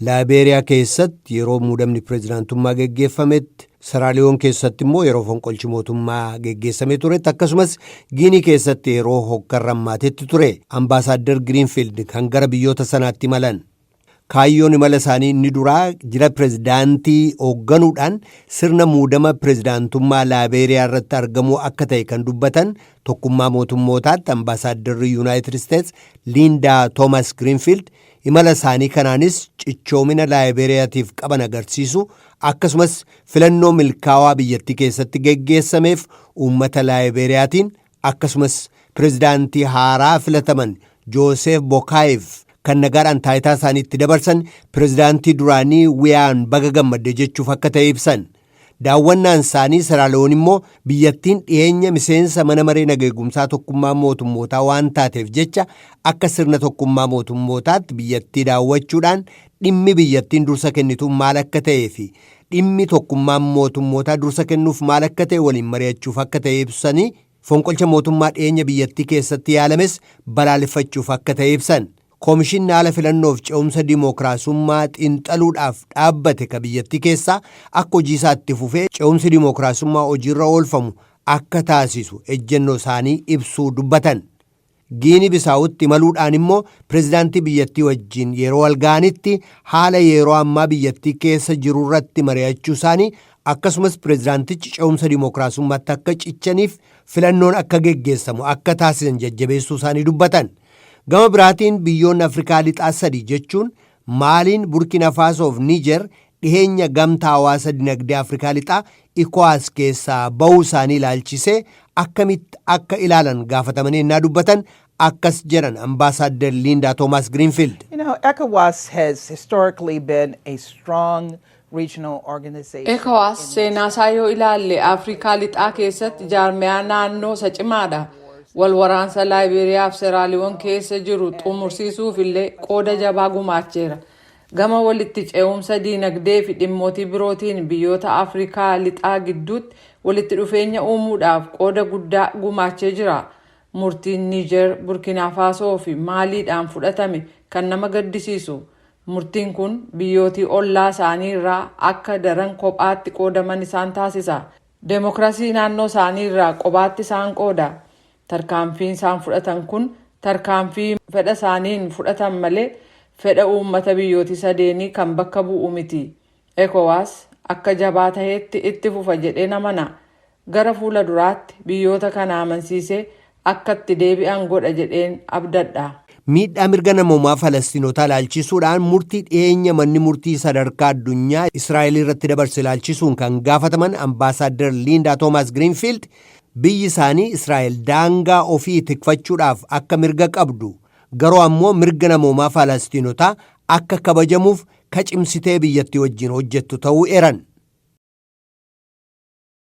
Laabeeriyaa keessatti yeroo muudamni pireezidaantummaa geggeeffametti, Seraaliyoon keessatti immoo yeroo fonqolchi mootummaa geggeessamee turetti, akkasumas Giinii keessatti yeroo hokkarrammaatetti ture. Ambaasaaddar Giriinfiild kan gara biyyoota sanaatti imalan. Kaayyoon imala isaanii inni duraa jira pireezidaantii hoogganuudhaan sirna muudama pireezidaantummaa Laabeeriyaa irratti argamuu akka ta'e kan dubbatan tokkummaa mootummootaatti ambaasaadarri Yuunaayitid Isteets Liindaa Toomas Giriinfiild imala isaanii kanaanis cichoomina Laabeeriyaatiif qaban agarsiisu akkasumas filannoo milkaawaa biyyattii keessatti geggeessameef uummata Laabeeriyaatiin akkasumas pireezidaantii haaraa filataman Joosef Bokaayeef kan nagaadhaan taayitaa isaaniitti dabarsan pireezidaantii duraanii Wiyaan baga gammadde jechuuf akka ta'e ibsan. Daawwannaan isaanii Seraaliyoon immoo biyyattiin dhiyeenya miseensa mana maree nageegumsaa tokkummaa mootummootaa waan taateef jecha akka sirna tokkummaa mootummootaatti biyyattii daawwachuudhaan dhimmi biyyattiin dursa kennitu maal akka ta'ee fi dhimmi tokkummaa mootummootaa dursa kennuuf maal akka ta'e waliin mari'achuuf akka ta'e ibsanii fonqolcha mootummaa dhiyeenya biyyattii keessatti yaalames balaaleffachuuf akka ta'e ibsan. Koomishinni haala filannoof ce'umsa dimookiraasummaa xiinxaluudhaaf dhaabbate ka biyyattii keessaa akka hojii isaatti fufee ce'umsi dimookiraasummaa hojiirra oolfamu akka taasisu ejjennoo isaanii ibsuu dubbatan. Giinii Bisaawutti imaluudhaan immoo pireezidaantii biyyattii wajjin yeroo walga'anitti haala yeroo ammaa biyyattii keessa jiru irratti mari'achuu isaanii akkasumas pireezidaantichi ce'umsa dimookiraasummaatti akka cichaniif filannoon akka geggeessamu akka taasisan jajjabeessuu isaanii dubbatan. Gama biraatiin biyyoonni Afrikaa lixaa sadii jechuun Maaliin, Burkina Faasoo fi Niijer dhiheenya gamtaa hawaasa dinagdee Afrikaa lixaa ECOWAS keessaa ba'uu isaanii ilaalchisee akkamitti akka ilaalan gaafatamanii innaa dubbatan akkas jedhan ambaasaaddar Liindaa Toomas Giriinfiild. ECOWAS has historically been a strong regional organization. ECOWAS seenaa isaa yoo ilaalle Afrikaa lixaa keessatti jaarmiyaa naannoo isa cimaadha. Walwaraansa Laabeeriyaa fi Seraaliyoon keessa jiru xumursiisuuf illee qooda jabaa gumaacheera. Gama walitti ce'umsa diinagdee fi dhimmootii birootiin biyyoota Afrikaa lixaa gidduutti walitti dhufeenya uumuudhaaf qooda guddaa gumaachee jira. Murtiin Niijer, Burkina Faasoo fi Maaliidhaan fudhatame kan nama gaddisiisu. Murtiin kun biyyootii ollaa isaanii irraa akka daran kophaatti qoodaman isaan taasisa. Deemokiraasii naannoo isaanii irraa kophaatti isaan qooda. Tarkaanfiin isaan fudhatan kun tarkaanfii fedha isaaniin fudhatan malee fedha uummata biyyooti sadeenii kan bakka bu'u miti. ECOWAS akka jabaa ta'etti itti fufa jedhee namana. Gara fuula duraatti biyyoota kana amansiisee akka itti deebi'an godha jedheen abdadha. Miidhaa mirga namoomaa Falastiinotaa ilaalchisuudhaan murtii dhiyeenya manni murtii sadarkaa addunyaa Israa'el irratti dabarse ilaalchisuun kan gaafataman ambaasaaddar Liindaa Toomas Giriinfiild biyyi isaanii Israa'el daangaa ofii tikfachuudhaaf akka mirga qabdu garuu ammoo mirga namoomaa Falastiinotaa akka kabajamuuf ka cimsitee biyyattii wajjin hojjettu ta'uu eran.